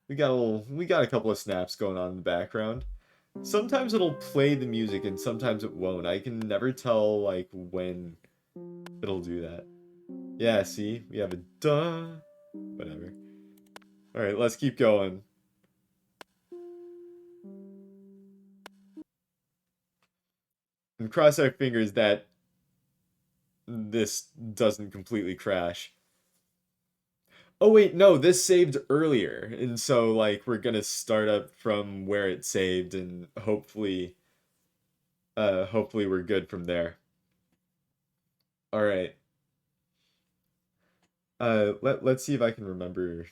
we got a couple of snaps going on in the background. Sometimes it'll play the music and sometimes it won't. I can never tell like when it'll do that. Yeah, see? We have a duh. Whatever. Alright, let's keep going. And cross our fingers that this doesn't completely crash. Oh wait, no, this saved earlier. And so like we're gonna start up from where it saved and hopefully we're good from there. Alright. Let's see if I can remember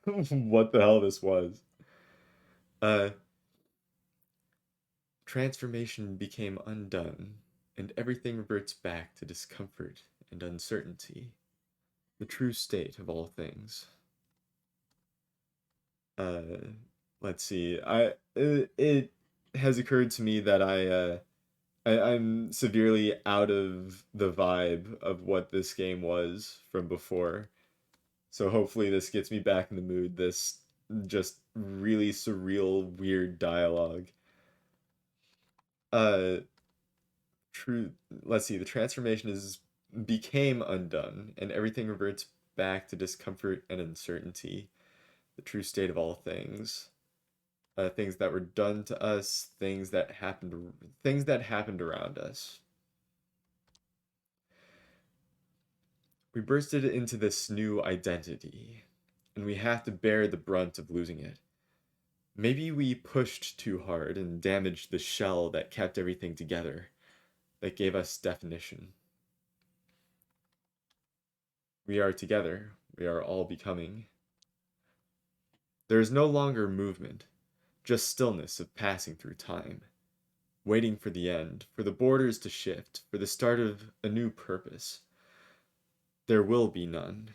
what the hell this was. Uh Transformation became undone, and everything reverts back to discomfort and uncertainty, the true state of all things. Uh, let's see. It has occurred to me that I'm severely out of the vibe of what this game was from before. So hopefully this gets me back in the mood. This just really surreal, weird dialogue. Uh, true. Let's see. The transformation is became undone, and everything reverts back to discomfort and uncertainty, the true state of all things. Things that were done to us, things that happened around us. We bursted into this new identity, and we have to bear the brunt of losing it. Maybe we pushed too hard and damaged the shell that kept everything together, that gave us definition. We are together. We are all becoming. There is no longer movement, just stillness of passing through time, waiting for the end, for the borders to shift, for the start of a new purpose. There will be none.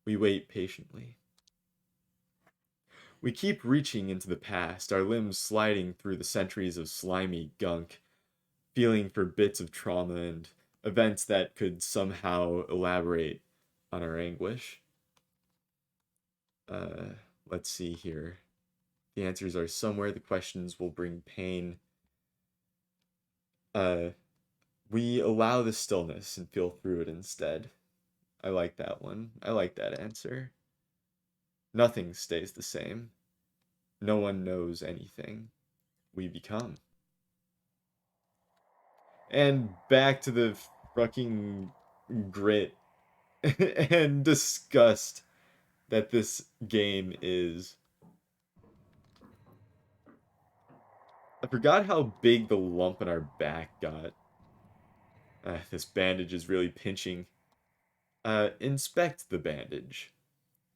We wait patiently. We keep reaching into the past, our limbs sliding through the centuries of slimy gunk, feeling for bits of trauma and events that could somehow elaborate on our anguish. Uh, let's see here. The answers are somewhere. The questions will bring pain. Uh, we allow the stillness and feel through it instead. I like that one. I like that answer. Nothing stays the same. No one knows anything. We become. And back to the fucking grit and disgust that this game is. I forgot how big the lump in our back got. This bandage is really pinching. Inspect the bandage.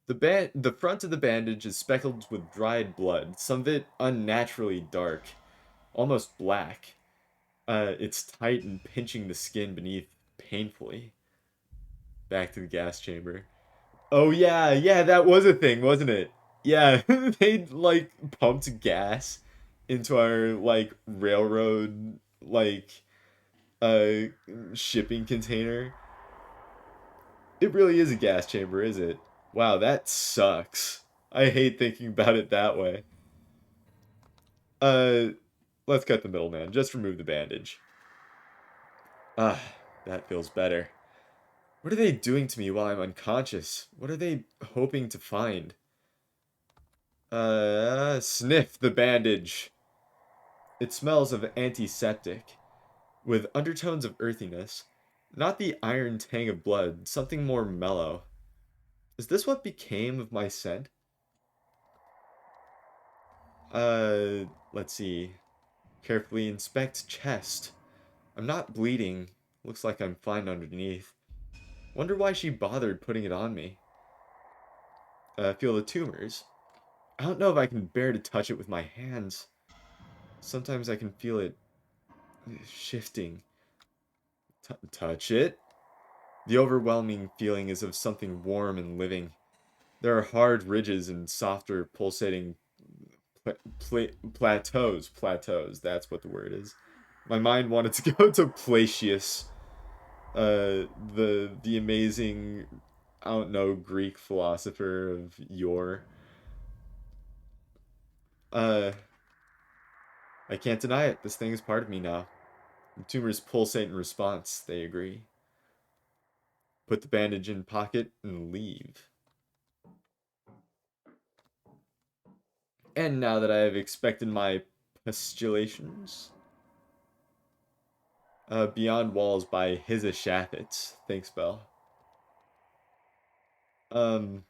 The front of the bandage is speckled with dried blood, some of it unnaturally dark, almost black. It's tight and pinching the skin beneath painfully. Back to the gas chamber. Oh yeah, yeah, that was a thing, wasn't it? Yeah, they like pumped gas into our like railroad uh shipping container. It really is a gas chamber, is it? Wow, that sucks. I hate thinking about it that way. Uh, let's cut the middleman. Just remove the bandage. Ah, that feels better. What are they doing to me while I'm unconscious? What are they hoping to find? Sniff the bandage. It smells of antiseptic, with undertones of earthiness. Not the iron tang of blood, something more mellow. Is this what became of my scent? Let's see. Carefully inspect chest. I'm not bleeding. Looks like I'm fine underneath. Wonder why she bothered putting it on me. Feel the tumors. I don't know if I can bear to touch it with my hands. Sometimes I can feel it shifting. Touch it? The overwhelming feeling is of something warm and living. There are hard ridges and softer, pulsating plateaus. Plateaus, that's what the word is. My mind wanted to go to Placius, the amazing, I don't know, Greek philosopher of yore. Uh, I can't deny it. This thing is part of me now. The tumors pulsate in response. They agree. Put the bandage in pocket and leave. And now that I have expected my postulations, Beyond Walls by Hiza Shafitz. Thanks, Bell. Um,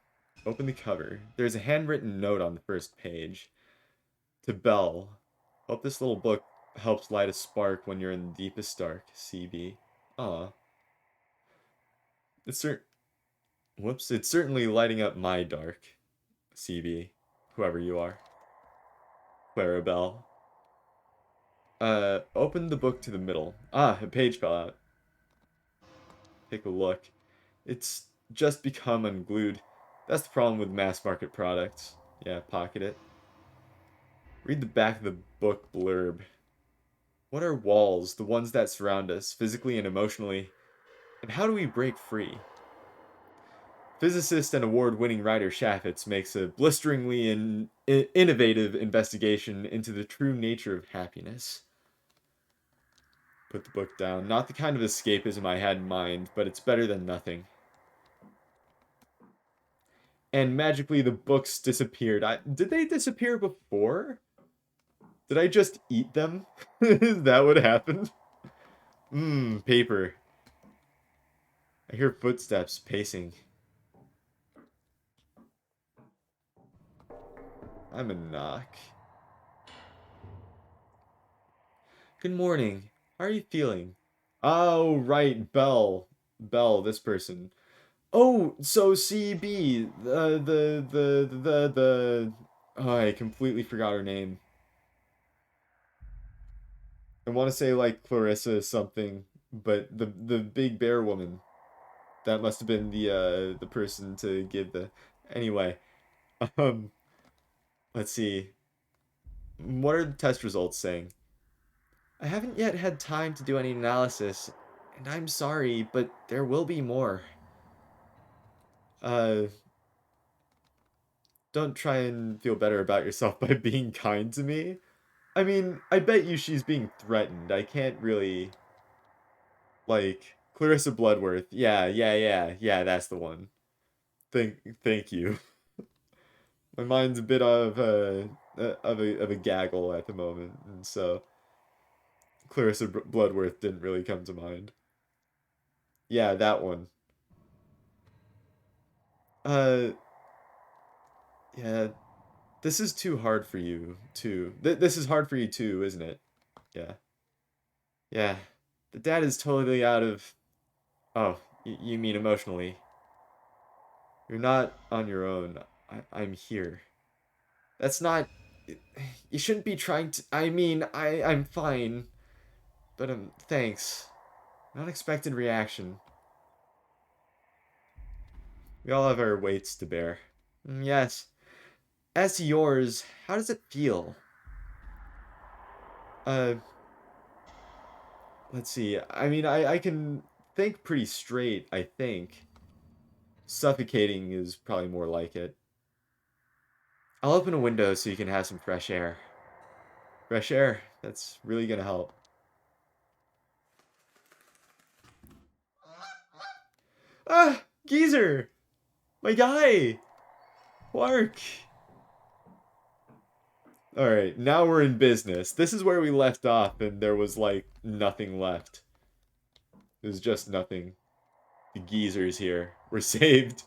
Open the cover. There's a handwritten note on the first page. To Bell. Hope this little book helps light a spark when you're in the deepest dark. CB. Aw. It's cert- Whoops. It's certainly lighting up my dark. CB. Whoever you are. Clara Bell. Open the book to the middle. Ah, a page fell out. Take a look. It's just become unglued. That's the problem with mass market products. Yeah, pocket it. Read the back of the book blurb. What are walls, the ones that surround us, physically and emotionally? And how do we break free? Physicist and award-winning writer Shafitz makes a blisteringly innovative investigation into the true nature of happiness. Put the book down. Not the kind of escapism I had in mind, but it's better than nothing. And magically the books disappeared. Did they disappear before? Did I just eat them? Is that what happened? Mmm, paper. I hear footsteps pacing. I'm a knock. Good morning. How are you feeling? Oh, right, Belle. Belle, this person. Oh, so CB, oh, I completely forgot her name. I want to say like Clarissa something, but the big bear woman. That must have been the person to give the anyway. Um, let's see. What are the test results saying? I haven't yet had time to do any analysis, and I'm sorry, but there will be more. Uh, don't try and feel better about yourself by being kind to me. I mean, I bet you she's being threatened. I can't really like Clarissa Bloodworth. Yeah, that's the one. Thank you. My mind's a bit of a gaggle at the moment, and so Clarissa Bloodworth didn't really come to mind. Yeah, that one. Uh, yeah, this is too hard for you too. This is hard for you too, isn't it? Yeah, yeah. The dad is totally out of. Oh, you mean emotionally? You're not on your own. I'm here. That's not. You shouldn't be trying to. I mean, I'm fine, but thanks. Unexpected reaction. We all have our weights to bear. Yes. As to yours, how does it feel? Uh, let's see. I mean, I can think pretty straight, I think. Suffocating is probably more like it. I'll open a window so you can have some fresh air. Fresh air, that's really gonna help. Ah! Geezer! My guy! Clark! Alright, now we're in business. This is where we left off, and there was, like, nothing left. There's just nothing. The geezers here. We're saved.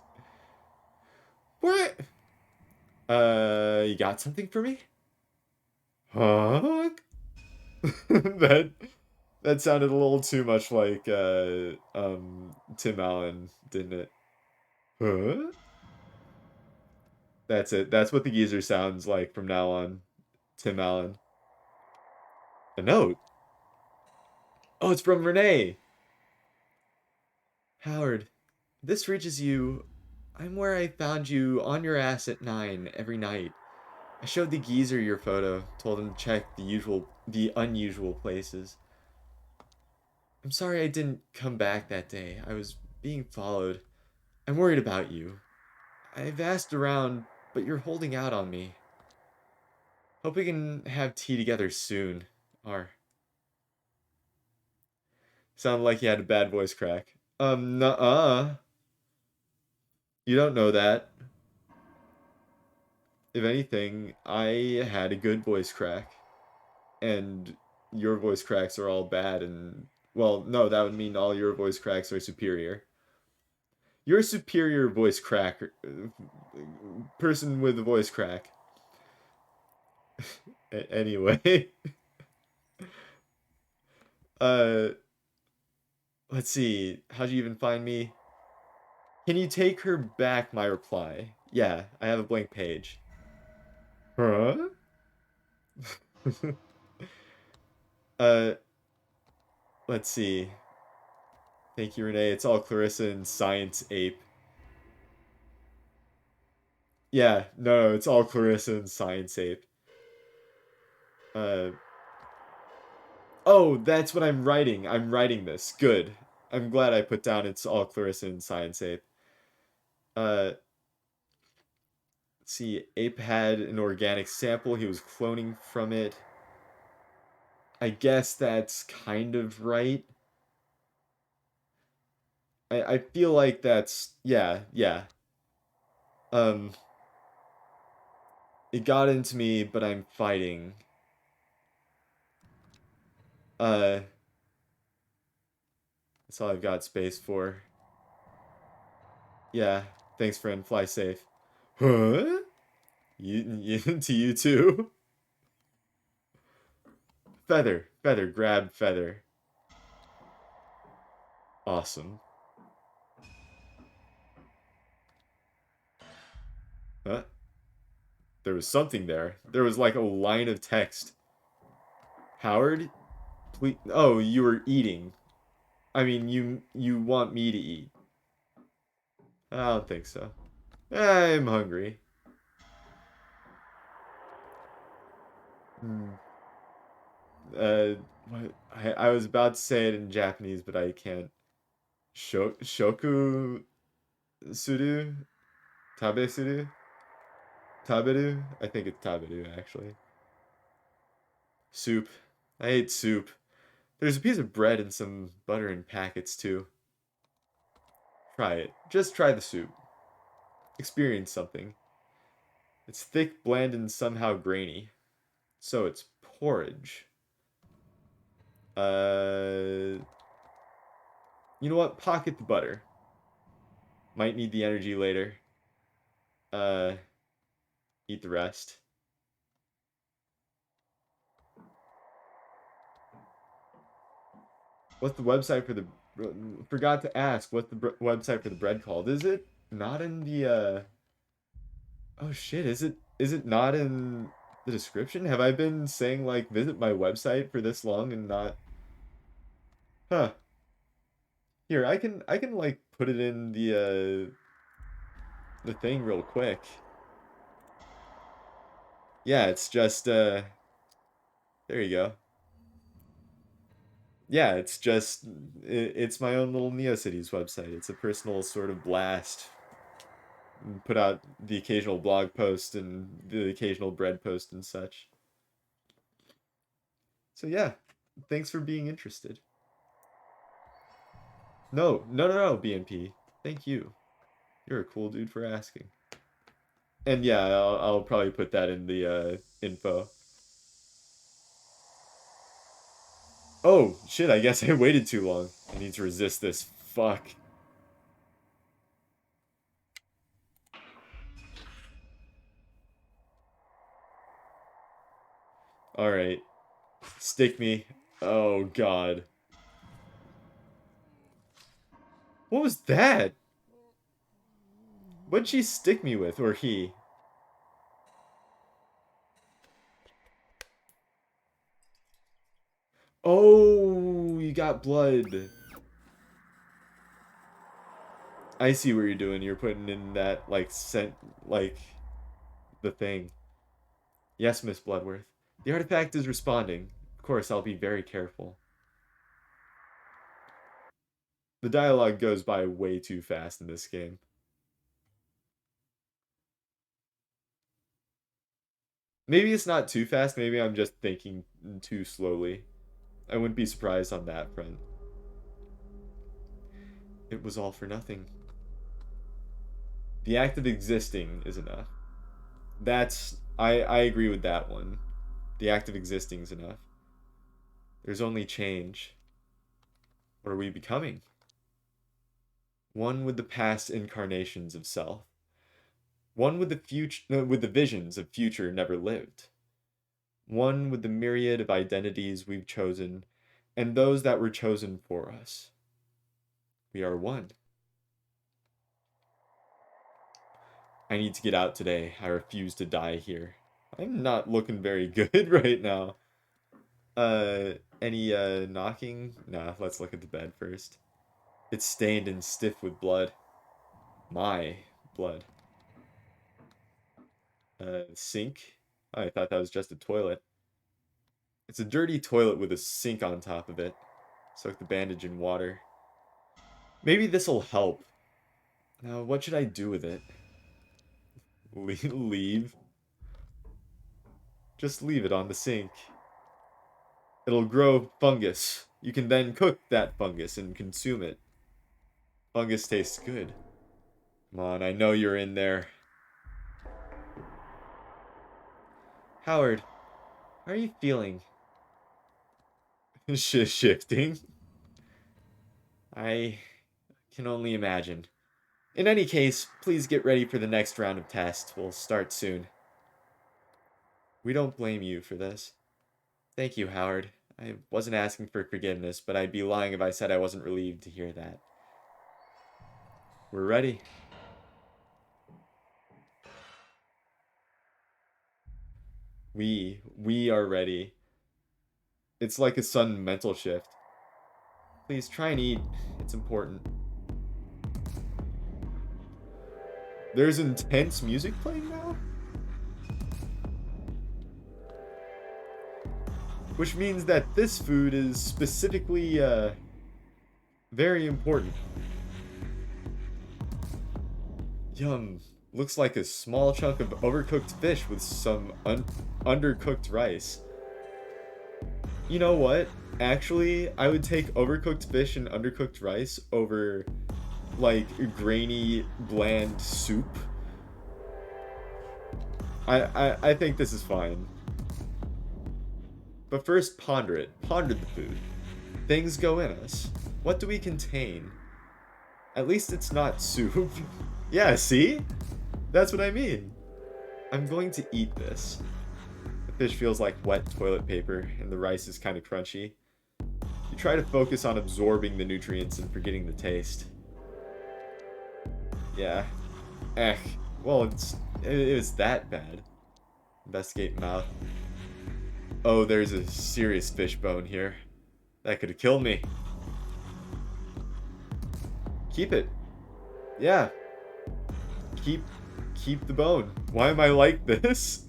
What? You got something for me? Huh? that that sounded a little too much like Tim Allen, didn't it? Huh? That's it. That's what the geezer sounds like from now on. Tim Allen. A note. Oh, it's from Renee. Howard, this reaches you. I'm where I found you on your ass at 9 every night. I showed the geezer your photo, told him to check the unusual places. I'm sorry I didn't come back that day. I was being followed. I'm worried about you. I've asked around, but you're holding out on me. Hope we can have tea together soon. Or sounded like you had a bad voice crack. Nuh-uh. You don't know that. If anything, I had a good voice crack. And your voice cracks are all bad and well, no, that would mean all your voice cracks are superior. You're a superior voice crack person with a voice crack. Anyway, uh let's see. How'd you even find me? Can you take her back my reply? Yeah, I have a blank page. Huh? uh let's see. Thank you, Renee. It's all Clarissa and Science Ape. Yeah, no, it's all Clarissa and Science Ape. Uh Oh, that's what I'm writing. I'm writing this. Good. I'm glad I put down it's all Clarissa and Science Ape. Uh let's see, Ape had an organic sample. He was cloning from it. I guess that's kind of right. I feel like that's yeah, yeah. Um it got into me, but I'm fighting. Uh that's all I've got space for. Yeah, thanks friend, fly safe. Huh? You to you too? Feather, feather, grab feather. Awesome. Huh? There was something there. There was like a line of text. Howard, please. Oh, you were eating. I mean, you want me to eat. I don't think so. I'm hungry. Hmm. What? I was about to say it in Japanese, but I can't. Shoku suru? Tabe suru? Taberu? I think it's taberu, actually. Soup. I ate soup. There's a piece of bread and some butter in packets, too. Try it. Just try the soup. Experience something. It's thick, bland, and somehow grainy. So it's porridge. Uh, you know what? Pocket the butter. Might need the energy later. Uh, eat the rest. What's the website for the? Forgot to ask. What's the website for the bread called? Is it not in the? Oh shit! Is it not in the description? Have I been saying like visit my website for this long and not? Huh. Here, I can like put it in the thing real quick. Yeah, it's just there you go. Yeah, it's just it's my own little NeoCities website. It's a personal sort of blast. Put out the occasional blog post and the occasional bread post and such. So yeah, thanks for being interested. No, no, no, no, BNP. Thank you. You're a cool dude for asking. And yeah, I'll probably put that in the info. Oh, shit, I guess I waited too long. I need to resist this. Fuck. Alright. Stick me. Oh, God. What was that? What'd she stick me with, or he? Oh, you got blood. I see what you're doing. You're putting in that, like, scent, like, the thing. Yes, Miss Bloodworth. The artifact is responding. Of course, I'll be very careful. The dialogue goes by way too fast in this game. Maybe it's not too fast. Maybe I'm just thinking too slowly. I wouldn't be surprised on that front. It was all for nothing. The act of existing is enough. I agree with that one. The act of existing is enough. There's only change. What are we becoming? One with the past incarnations of self. One with the future, with the visions of future never lived. One with the myriad of identities we've chosen and those that were chosen for us. We are one. I need to get out today. I refuse to die here. I'm not looking very good right now. Any knocking? Nah, let's look at the bed first. It's stained and stiff with blood. My blood. Sink? I thought that was just a toilet. It's a dirty toilet with a sink on top of it. Soak the bandage in water. Maybe this'll help. Now, what should I do with it? Leave? Just leave it on the sink. It'll grow fungus. You can then cook that fungus and consume it. Fungus tastes good. Come on, I know you're in there. Howard, how are you feeling? Shifting? I can only imagine. In any case, please get ready for the next round of tests. We'll start soon. We don't blame you for this. Thank you, Howard. I wasn't asking for forgiveness, but I'd be lying if I said I wasn't relieved to hear that. We're ready. We are ready. It's like a sudden mental shift. Please try and eat. It's important. There's intense music playing now? Which means that this food is specifically, very important. Yum. Looks like a small chunk of overcooked fish with some undercooked rice. You know what? Actually, I would take overcooked fish and undercooked rice over, like, grainy, bland soup. I think this is fine. But first, ponder it. Ponder the food. Things go in us. What do we contain? At least it's not soup. Yeah, see? That's what I mean. I'm going to eat this. The fish feels like wet toilet paper, and the rice is kind of crunchy. You try to focus on absorbing the nutrients and forgetting the taste. Yeah. Well, it was that bad. Investigate mouth. Oh, there's a serious fish bone here. That could have killed me. Keep it. Yeah. Keep the bone. Why am I like this?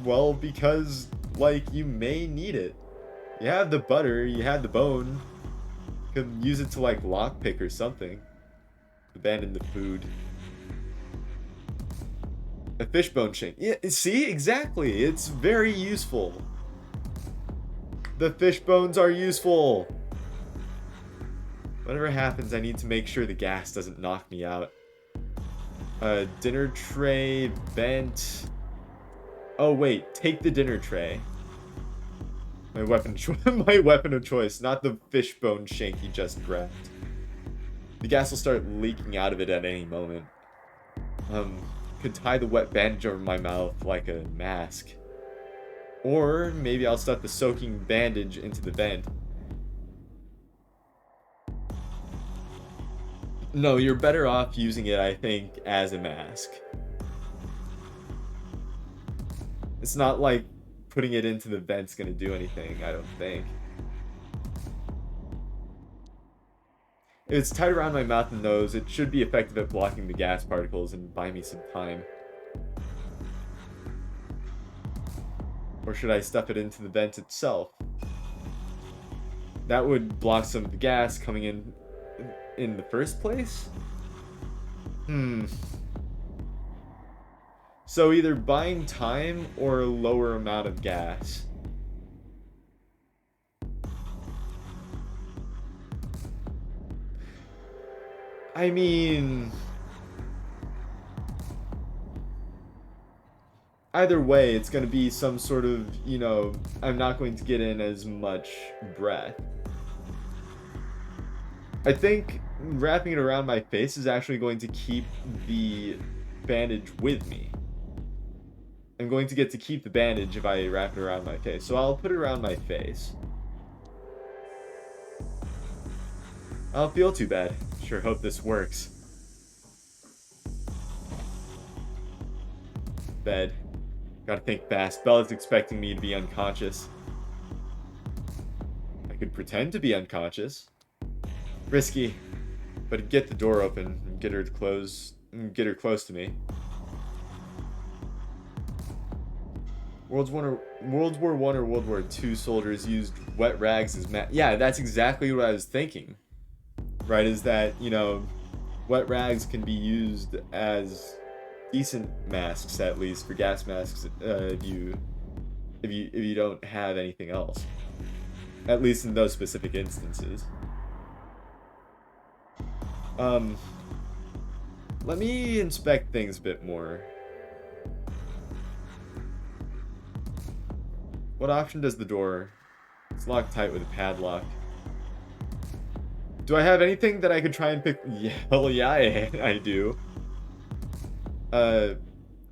Well, because, like, you may need it. You have the butter, you had the bone. You could use it to, like, lockpick or something. Abandon the food. A fishbone shank. Yeah, see? Exactly. It's very useful. The fish bones are useful. Whatever happens, I need to make sure the gas doesn't knock me out. Dinner tray, bent. Oh wait, take the dinner tray. My weapon of choice, not the fishbone shank you just grabbed. The gas will start leaking out of it at any moment. Could tie the wet bandage over my mouth like a mask. Or maybe I'll stuff the soaking bandage into the vent. No, you're better off using it, I think, as a mask. It's not like putting it into the vent's gonna do anything, I don't think. If it's tight around my mouth and nose, it should be effective at blocking the gas particles and buy me some time. Or should I stuff it into the vent itself? That would block some of the gas coming in the first place? So either buying time or a lower amount of gas. I mean, either way, it's going to be some sort of, I'm not going to get in as much breath. I think wrapping it around my face is actually going to keep the bandage with me. I'm going to get to keep the bandage if I wrap it around my face. So I'll put it around my face. I don't feel too bad. Sure hope this works. Bed. Gotta think fast. Bella's expecting me to be unconscious. I could pretend to be unconscious. Risky. But get the door open and get her close to me. World War I or World War II soldiers used wet rags as yeah, that's exactly what I was thinking. Right, is that, wet rags can be used as decent masks, at least for gas masks, if you don't have anything else. At least in those specific instances. Let me inspect things a bit more. What option does the door? It's locked tight with a padlock. Do I have anything that I could try and pick? Yeah, hell yeah, I do. To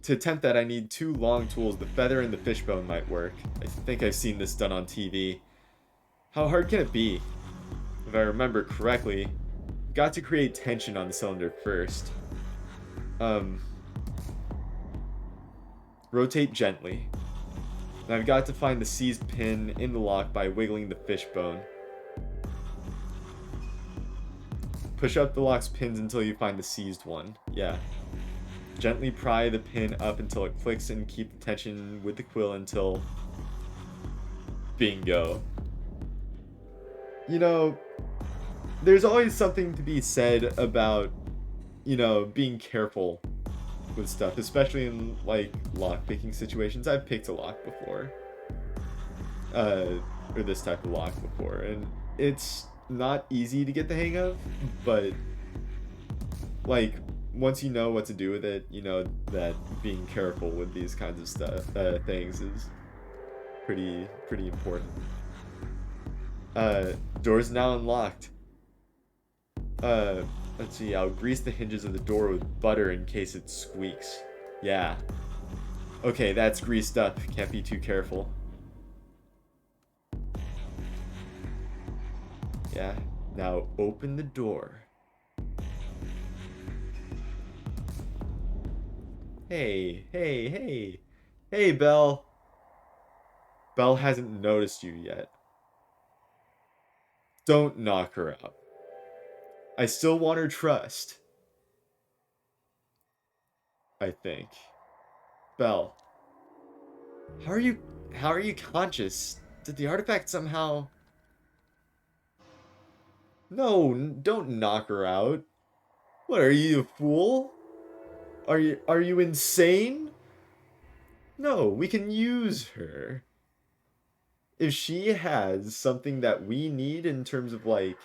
attempt that, I need 2 long tools. The feather and the fishbone might work. I think I've seen this done on TV. How hard can it be? If I remember correctly, I've got to create tension on the cylinder first. Rotate gently. And I've got to find the seized pin in the lock by wiggling the fishbone. Push up the lock's pins until you find the seized one. Yeah. Gently pry the pin up until it clicks and keep the tension with the quill until... Bingo. There's always something to be said about, being careful with stuff, especially in, like, lock-picking situations. I've picked a lock before. Or this type of lock before, and it's not easy to get the hang of, but, like, once you know what to do with it, you know that being careful with these kinds of things is pretty important. Door's now unlocked. Let's see, I'll grease the hinges of the door with butter in case it squeaks. Yeah. Okay, that's greased up. Can't be too careful. Yeah. Now open the door. Hey, hey, hey. Hey, Belle. Belle hasn't noticed you yet. Don't knock her out. I still want her trust. I think. Belle. How are you conscious? Did the artifact somehow... No, don't knock her out. What, are you a fool? Are you insane? No, we can use her. If she has something that we need in terms of like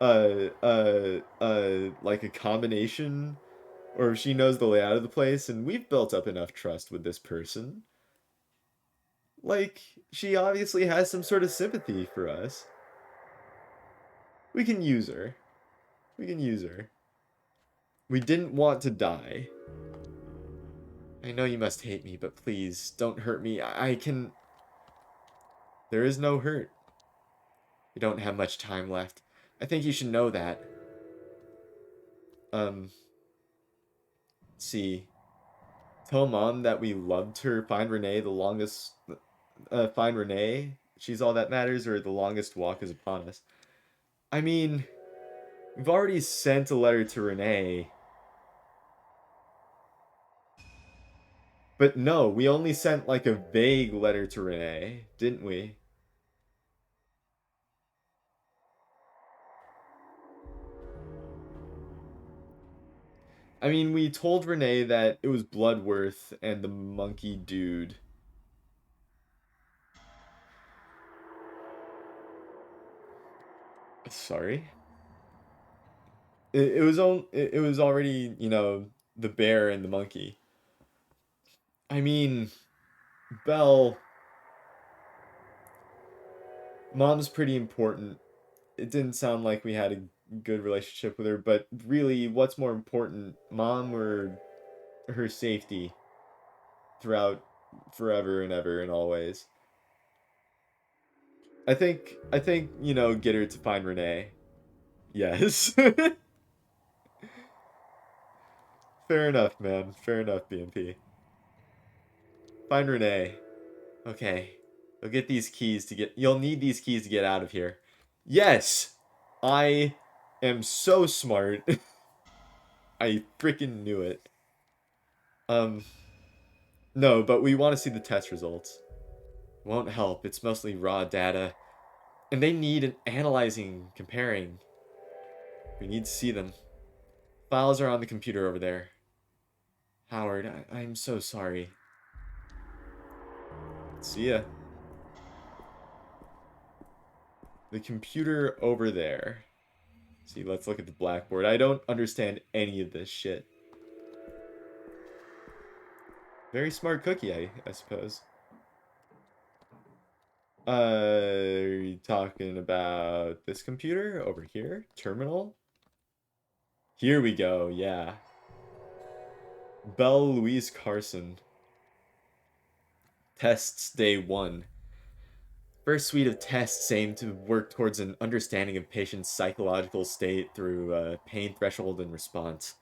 like a combination, or if she knows the layout of the place, and we've built up enough trust with this person, like, she obviously has some sort of sympathy for us. We can use her. We can use her. We didn't want to die. I know you must hate me, but please, don't hurt me. I can... There is no hurt. We don't have much time left. I think you should know that. See. Tell Mom that we loved her. Find Renee the longest... find Renee. She's all that matters, or the longest walk is upon us. I mean... We've already sent a letter to Renee. But no, we only sent like a vague letter to Renee, didn't we? I mean, we told Renee that it was Bloodworth and the monkey dude. Sorry. It was already, the bear and the monkey. I mean, Belle, mom's pretty important. It didn't sound like we had a good relationship with her, but really, what's more important, mom or her safety throughout forever and ever and always? I think, get her to find Renee. Yes. Fair enough, man. Fair enough, BMP. Find Renee. Okay. You'll need these keys to get out of here. Yes! I am so smart. I freaking knew it. Um, no, but we want to see the test results. Won't help. It's mostly raw data. And they need an analyzing, comparing. We need to see them. Files are on the computer over there. Howard, I'm so sorry. See ya. The computer over there. See, let's look at the blackboard. I don't understand any of this shit. Very smart cookie, I suppose. Are you talking about this computer over here? Terminal? Here we go, yeah. Belle Louise Carson. Tests day 1. First suite of tests aim to work towards an understanding of patient's psychological state through pain threshold and response.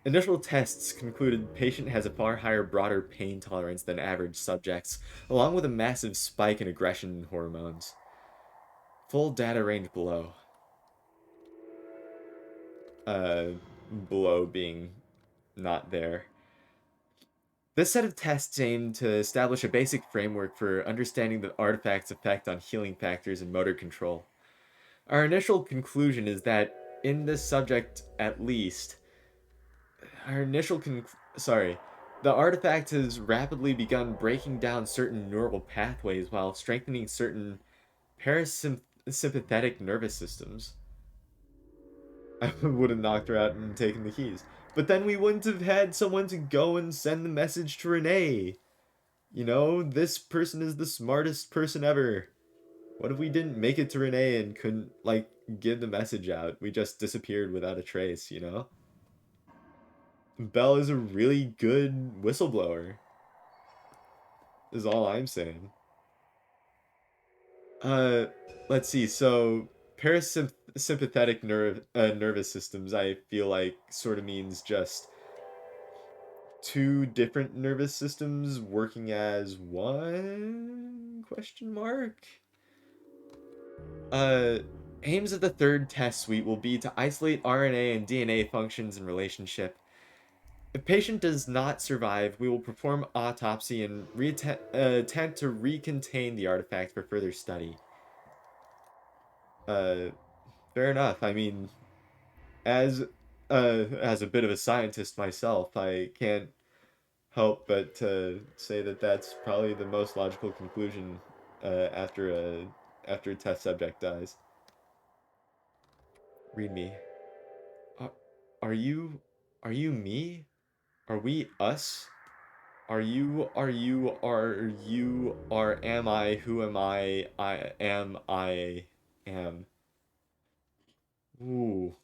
Initial tests concluded patient has a far higher, broader pain tolerance than average subjects, along with a massive spike in aggression hormones. Full data range below. Uh, Below being not there. This set of tests aim to establish a basic framework for understanding the artifact's effect on healing factors and motor control. Our initial conclusion is that, in this subject at least, our initial sorry, the artifact has rapidly begun breaking down certain neural pathways while strengthening certain parasympathetic nervous systems. I would have knocked her out and taken the keys. But then we wouldn't have had someone to go and send the message to Renee. This person is the smartest person ever. What if we didn't make it to Renee and couldn't, like, give the message out? We just disappeared without a trace? Belle is a really good whistleblower, is all I'm saying. Uh, let's see. So, parasympathetic nervous systems, I feel like, sort of means just two different nervous systems working as one? Question mark? Uh, Aims of the third test suite will be to isolate RNA and DNA functions and relationship. If patient does not survive, we will perform autopsy and attempt to recontain the artifact for further study. Uh, Fair enough. I mean, as as a bit of a scientist myself, I can't help but say that that's probably the most logical conclusion after a test subject dies. Read me. Are, are you are you me? Are we us? Am I, who am I am. Ooh.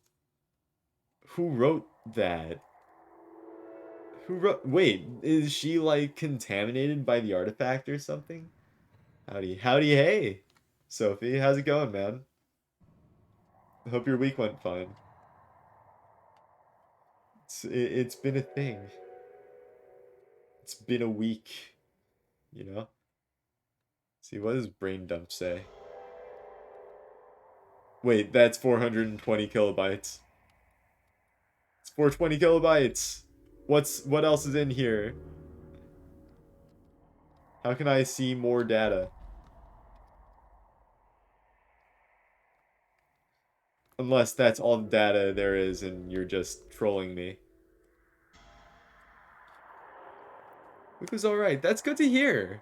Who wrote that? Wait, is she like contaminated by the artifact or something? Howdy, hey. Sophie, how's it going, man? Hope your week went fine. It's been a thing. It's been a week, you know? See, what does brain dump say? Wait, that's 420 kilobytes. It's 420 kilobytes. What else is in here? How can I see more data? Unless that's all the data there is and you're just trolling me. Week was alright. That's good to hear.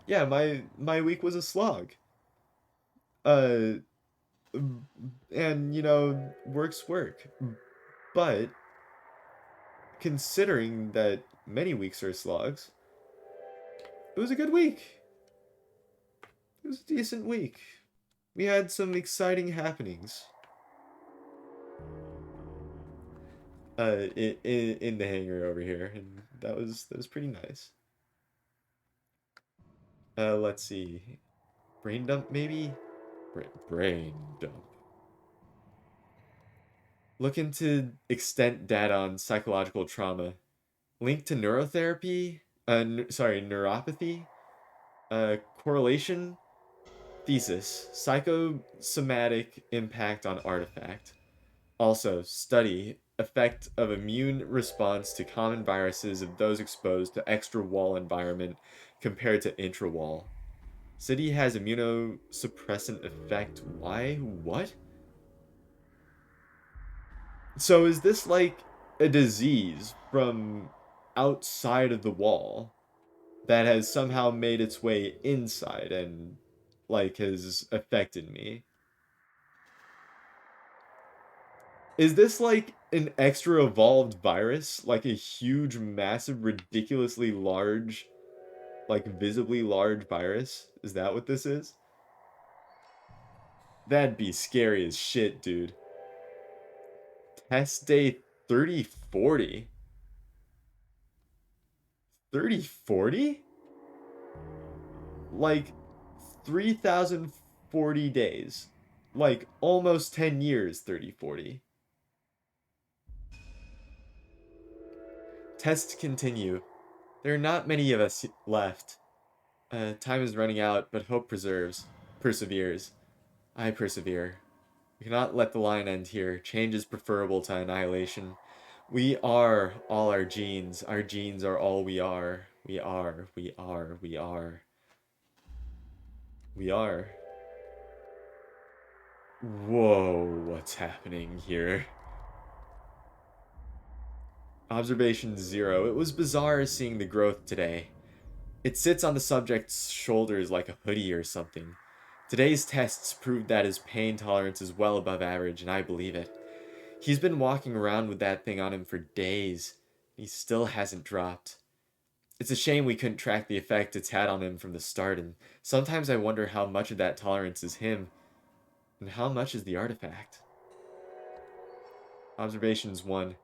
Yeah, my week was a slog. Uh, and work's work. But considering that many weeks are slogs, it was a good week. It was a decent week. We had some exciting happenings. In the hangar over here, and that was pretty nice. Let's see, brain dump maybe, brain dump. Look into extent data on psychological trauma. Link to neurotherapy. Sorry, neuropathy. Correlation. Thesis. Psychosomatic impact on artifact. Also, study effect of immune response to common viruses of those exposed to extra wall environment compared to intra-wall. City has immunosuppressant effect. Why? What? So is this like a disease from outside of the wall that has somehow made its way inside and like has affected me? Is this like an extra evolved virus? Like a huge, massive, ridiculously large, like visibly large virus? Is that what this is? That'd be scary as shit, dude. Test day 3040. 3040? Like 3040 days. Like almost 10 years, 3040. Tests continue. There are not many of us left. Time is running out, but hope perseveres. I persevere. We cannot let the line end here. Change is preferable to annihilation. We are all our genes. Our genes are all we are. We are, we are, we are. We are. Whoa, what's happening here? Observation 0. It was bizarre seeing the growth today. It sits on the subject's shoulders like a hoodie or something. Today's tests proved that his pain tolerance is well above average, and I believe it. He's been walking around with that thing on him for days. He still hasn't dropped. It's a shame we couldn't track the effect it's had on him from the start, and sometimes I wonder how much of that tolerance is him, and how much is the artifact. Observations 1.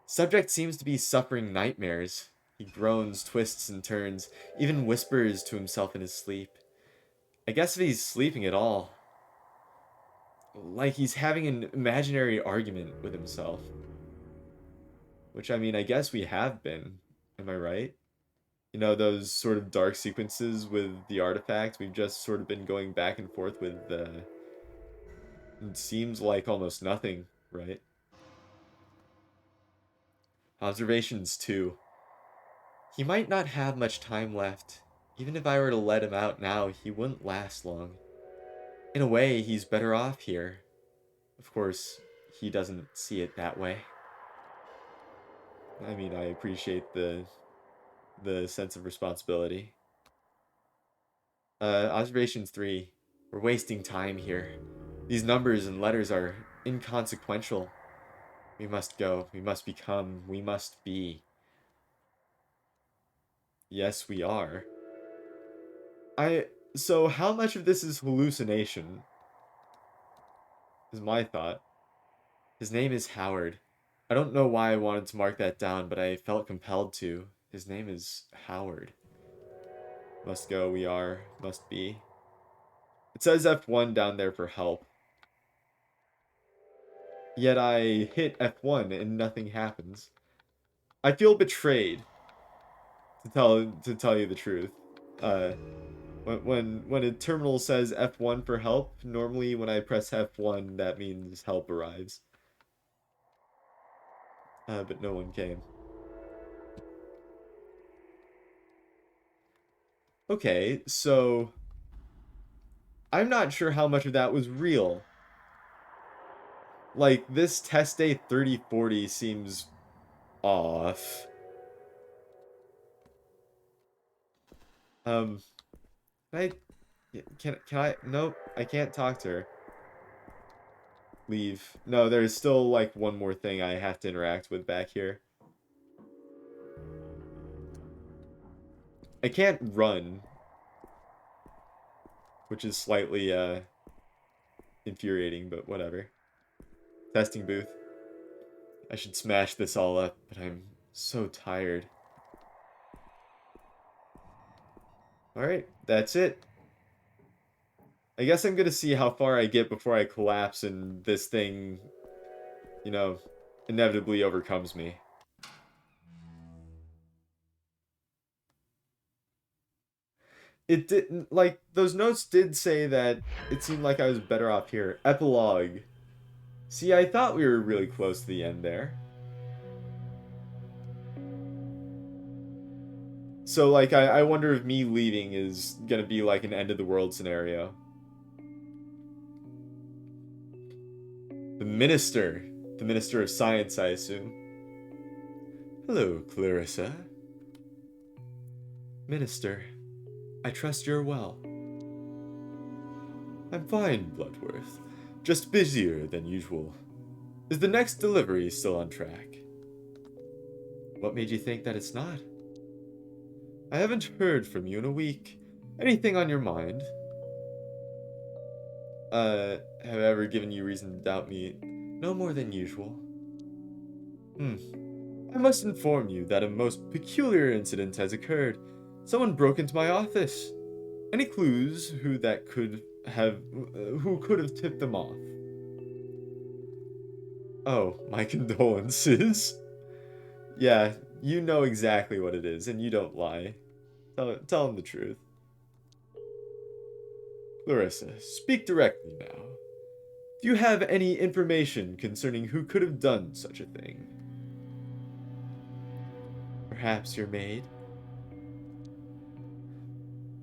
Subject seems to be suffering nightmares. He groans, twists, and turns, even whispers to himself in his sleep. I guess if he's sleeping at all. Like he's having an imaginary argument with himself. Which, I mean, I guess we have been. Am I right? You know, those sort of dark sequences with the artifact, we've just sort of been going back and forth with, it seems like almost nothing, right? Observations 2. He might not have much time left. Even if I were to let him out now, he wouldn't last long. In a way, he's better off here. Of course, he doesn't see it that way. I mean, I appreciate the sense of responsibility. Observations 3. We're wasting time here. These numbers and letters are inconsequential. We must go. We must become. We must be. Yes, we are. So how much of this is hallucination? Is my thought. His name is Howard. I don't know why I wanted to mark that down, but I felt compelled to. His name is Howard. Must go, we are, must be. It says F1 down there for help. Yet I hit F1 and nothing happens. I feel betrayed, to tell you the truth. Uh, when a terminal says F1 for help, normally when I press F1, that means help arrives. But no one came. Okay, so I'm not sure how much of that was real. Like, this test day 3040 seems off. Um, can can I? Nope, I can't talk to her. Leave. No, there's still like one more thing I have to interact with back here. I can't run, which is slightly infuriating, but whatever. Testing booth. I should smash this all up, but I'm so tired. Alright, that's it. I guess I'm gonna see how far I get before I collapse and this thing, you know, inevitably overcomes me. It didn't, like, those notes did say that it seemed like I was better off here. Epilogue. See, I thought we were really close to the end there. So, like, I wonder if me leaving is gonna be like an end of the world scenario. The Minister. The Minister of Science, I assume. Hello, Clarissa. Minister, I trust you're well. I'm fine, Bloodworth. Just busier than usual. Is the next delivery still on track? What made you think that it's not? I haven't heard from you in a week. Anything on your mind? Have I ever given you reason to doubt me? No more than usual. I must inform you that a most peculiar incident has occurred. Someone broke into my office. Any clues who could have tipped them off? Oh, my condolences. Yeah, you know exactly what it is, and you don't lie. Tell him the truth. Clarissa, speak directly now. Do you have any information concerning who could have done such a thing? Perhaps your maid?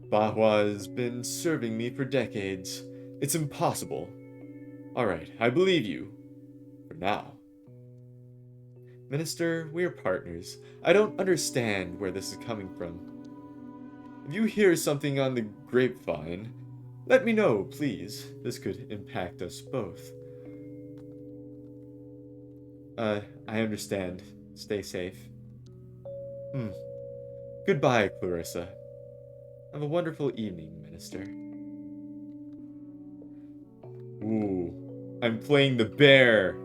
Bahua has been serving me for decades. It's impossible. Alright, I believe you. For now. Minister, we're partners. I don't understand where this is coming from. If you hear something on the grapevine, let me know, please. This could impact us both. I understand. Stay safe. Goodbye, Clarissa. Have a wonderful evening, Minister. Ooh, I'm playing the bear.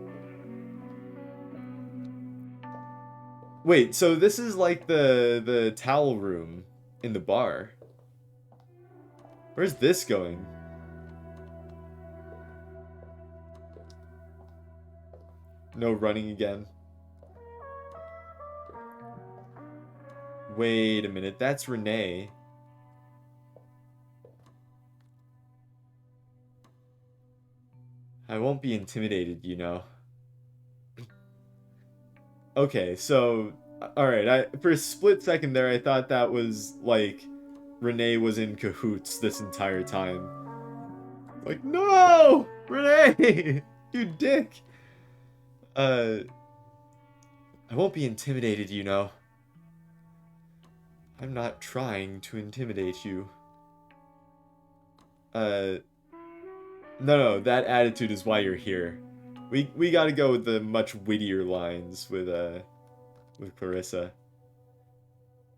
Wait, so this is like the towel room in the bar. Where's this going? No running again. Wait a minute, that's Renee. I won't be intimidated, you know. Okay, so alright, for a split second there I thought that was like Renee was in cahoots this entire time. Like, no! Renee! You dick! I won't be intimidated, you know. I'm not trying to intimidate you. No, that attitude is why you're here. We gotta go with the much wittier lines with Clarissa.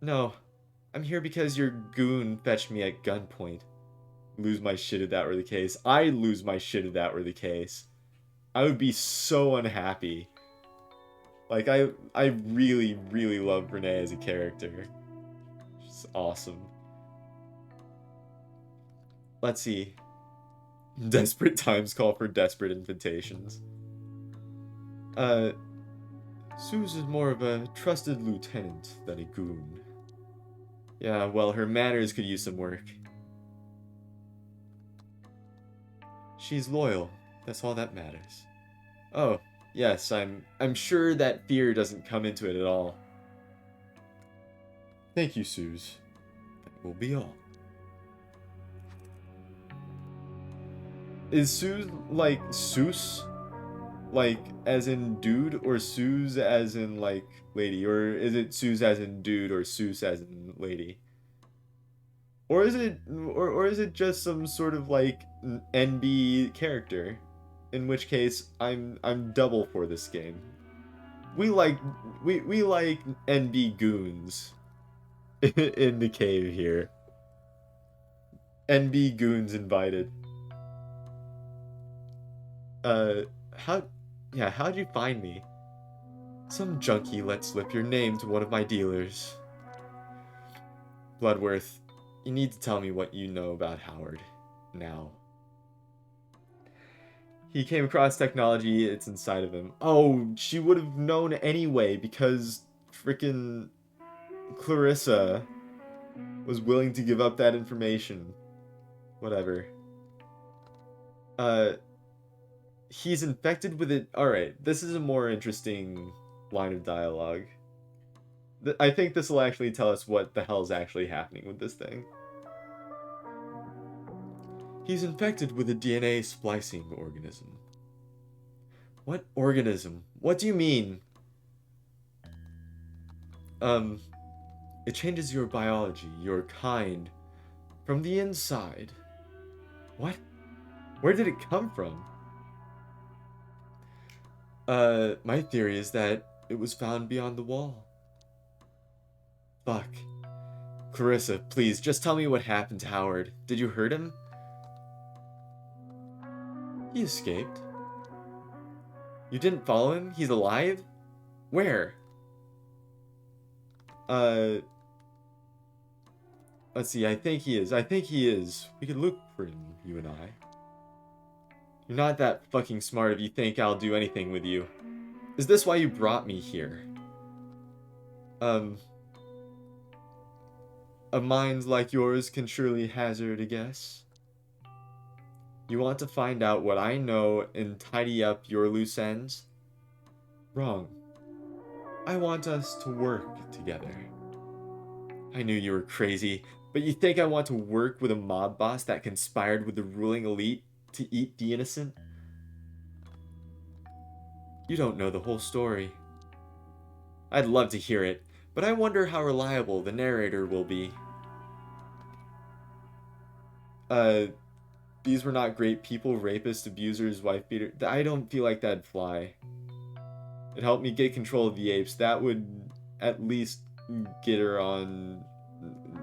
No, I'm here because your goon fetched me at gunpoint. Lose my shit if that were the case. I'd lose my shit if that were the case. I would be so unhappy. Like, I really, really love Renee as a character. She's awesome. Let's see. Desperate times call for desperate invitations. Suze is more of a trusted lieutenant than a goon. Yeah, well, her manners could use some work. She's loyal. That's all that matters. Oh, yes, I'm sure that fear doesn't come into it at all. Thank you, Suze. That will be all. Is Suze like Seuss? Like as in dude, or Suze as in like lady? Or is it Suze as in dude or Seuss as in lady? Or is it or is it just some sort of like NB character? In which case I'm double for this game. We like we like NB goons in the cave here. NB goons invited. Uh how yeah, how'd you find me? Some junkie let slip your name to one of my dealers. Bloodworth, you need to tell me what you know about Howard. Now. He came across technology, it's inside of him. Oh, she would have known anyway because freaking Clarissa was willing to give up that information. Whatever. Uh, he's infected with it. Alright, this is a more interesting line of dialogue. I think this will actually tell us what the hell's actually happening with this thing. He's infected with a DNA splicing organism. What organism? What do you mean? It changes your biology, your kind, from the inside. What? Where did it come from? My theory is that it was found beyond the wall. Fuck. Clarissa, please, just tell me what happened to Howard. Did you hurt him? He escaped. You didn't follow him? He's alive? Where? Let's see, I think he is. I think he is. We could look for him, you and I. You're not that fucking smart if you think I'll do anything with you. Is this why you brought me here? A mind like yours can surely hazard a guess. You want to find out what I know and tidy up your loose ends? Wrong. I want us to work together. I knew you were crazy, but you think I want to work with a mob boss that conspired with the ruling elite to eat the innocent? You don't know the whole story. I'd love to hear it, but I wonder how reliable the narrator will be. These were not great people, rapists, abusers, wife beater. I don't feel like that'd fly. It helped me get control of the apes. That would at least get her on,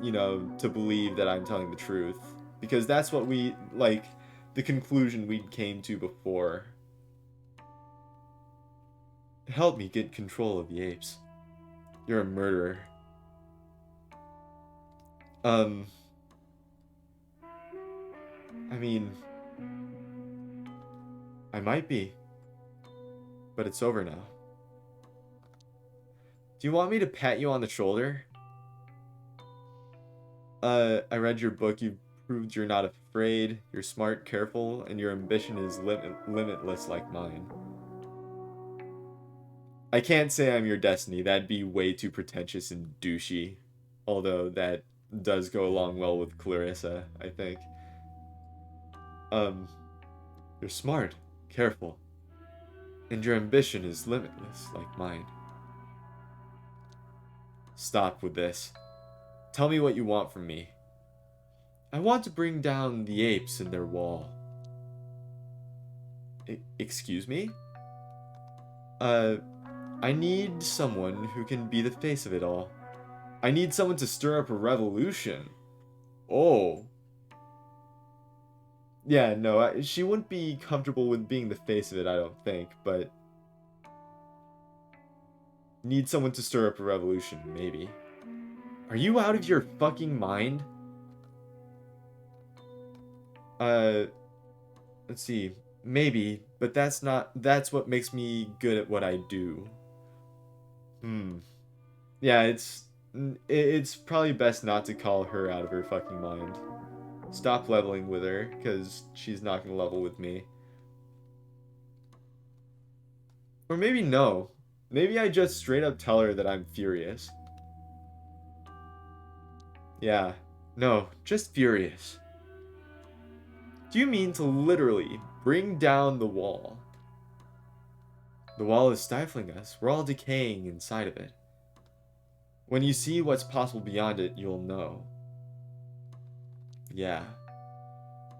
you know, to believe that I'm telling the truth. Because that's what we, like, the conclusion we came to before. It helped me get control of the apes. You're a murderer. I mean, I might be, but it's over now. Do you want me to pat you on the shoulder? I read your book. You've proved you're not afraid. You're smart, careful, and your ambition is limitless like mine. I can't say I'm your destiny. That'd be way too pretentious and douchey. Although that does go along well with Clarissa, I think. You're smart, careful, and your ambition is limitless like mine. Stop with this. Tell me what you want from me. I want to bring down the apes in their wall. Excuse me? I need someone who can be the face of it all. I need someone to stir up a revolution. Oh. Yeah, no, she wouldn't be comfortable with being the face of it, I don't think, but... Need someone to stir up a revolution, maybe. Are you out of your fucking mind? Let's see. Maybe, but that's what makes me good at what I do. Yeah, it's probably best not to call her out of her fucking mind. Stop leveling with her, because she's not gonna level with me. Or maybe no. Maybe I just straight up tell her that I'm furious. Yeah. No, just furious. Do you mean to literally bring down the wall? The wall is stifling us. We're all decaying inside of it. When you see what's possible beyond it, you'll know. Yeah.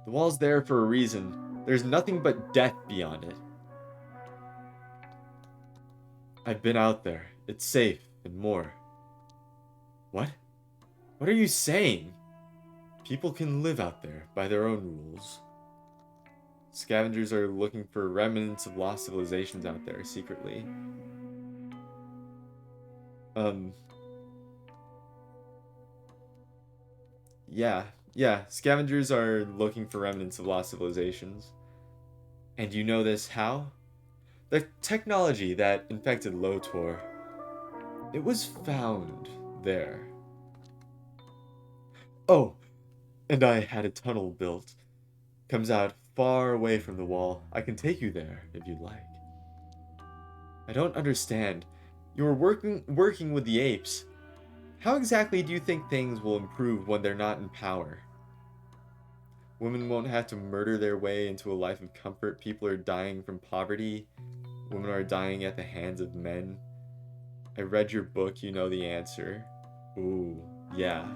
The wall's there for a reason. There's nothing but death beyond it. I've been out there. It's safe, and more. What? What are you saying? People can live out there by their own rules. Scavengers are looking for remnants of lost civilizations out there secretly. Um. Yeah. Scavengers are looking for remnants of lost civilizations. And you know this how? The technology that infected Lotor. It was found there. Oh, and I had a tunnel built. Comes out far away from the wall. I can take you there if you'd like. I don't understand. You were working with the apes. How exactly do you think things will improve when they're not in power? Women won't have to murder their way into a life of comfort. People are dying from poverty. Women are dying at the hands of men. I read your book, you know the answer. Ooh, yeah.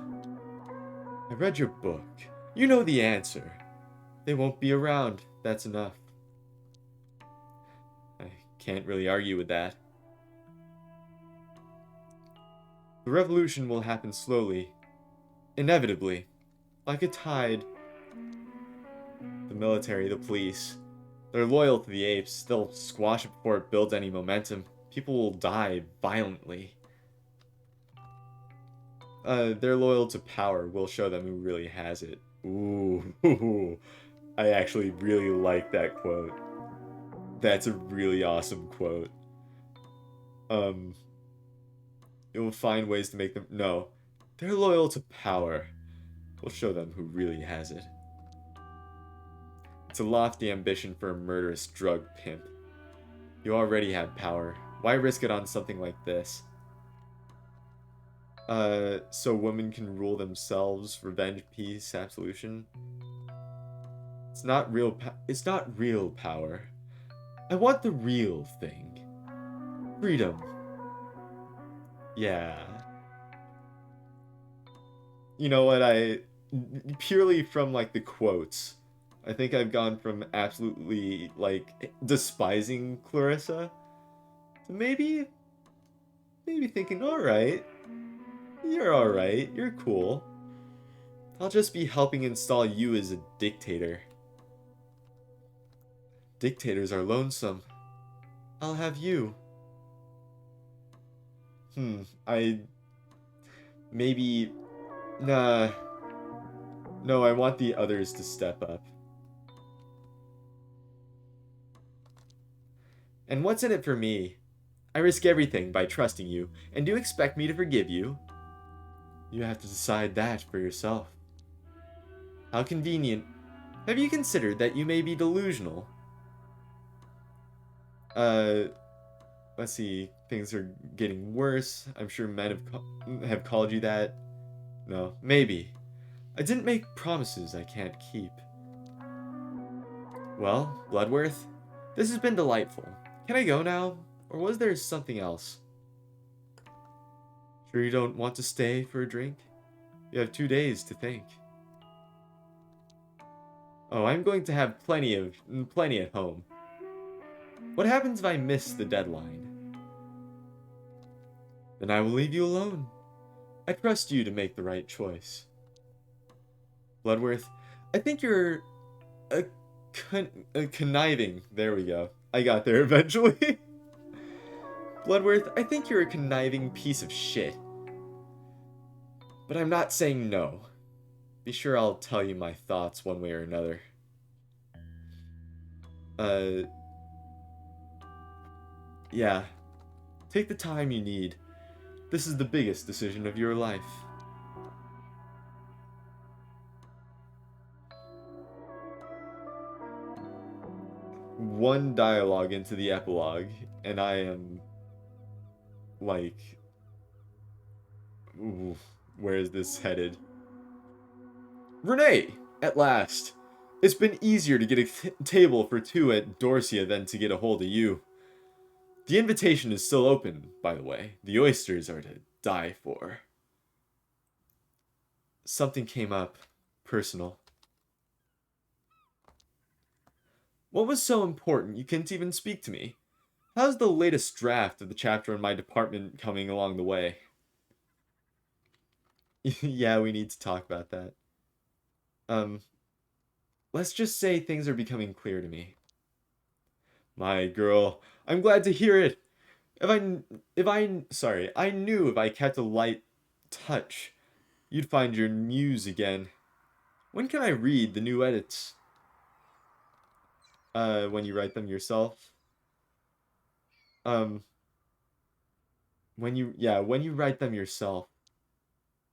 I read your book. You know the answer. They won't be around. That's enough. I can't really argue with that. The revolution will happen slowly. Inevitably. Like a tide. The military, the police. They're loyal to the apes. They'll squash it before it builds any momentum. People will die violently. They're loyal to power. We'll show them who really has it. Ooh. I actually really like that quote. That's a really awesome quote. It will find ways to make them... No. They're loyal to power. We'll show them who really has it. It's a lofty ambition for a murderous drug pimp. You already have power. Why risk it on something like this? So women can rule themselves, revenge, peace, absolution. It's not real power. I want the real thing. Freedom. Yeah. You know what, purely from, like, the quotes, I think I've gone from absolutely, like, despising Clarissa to maybe thinking, alright, you're cool. I'll just be helping install you as a dictator. Dictators are lonesome. I'll have you. Maybe... Nah. No, I want the others to step up. And what's in it for me? I risk everything by trusting you, and do you expect me to forgive you? You have to decide that for yourself. How convenient. Have you considered that you may be delusional? Let's see. Things are getting worse. I'm sure men have called you that. No, maybe. I didn't make promises I can't keep. Well, Bloodworth, this has been delightful. Can I go now? Or was there something else? Sure you don't want to stay for a drink? You have 2 days to think. Oh, I'm going to have plenty at home. What happens if I miss the deadline? Then I will leave you alone. I trust you to make the right choice. Bloodworth, I think you're a conniving. There we go. I got there eventually. Bloodworth, I think you're a conniving piece of shit. But I'm not saying no. Be sure I'll tell you my thoughts one way or another. Yeah. Take the time you need. This is the biggest decision of your life. One dialogue into the epilogue, and I am... like... Ooh, where is this headed? Renee! At last! It's been easier to get a table for two at Dorsia than to get a hold of you. The invitation is still open, by the way. The oysters are to die for. Something came up. personal. What was so important you couldn't even speak to me? How's the latest draft of the chapter in my department coming along the way? Yeah, we need to talk about that. Um, let's just say things are becoming clear to me. My girl, I'm glad to hear it. Sorry, I knew if I kept a light touch, you'd find your muse again. When can I read the new edits? When you write them yourself? Um, when you write them yourself.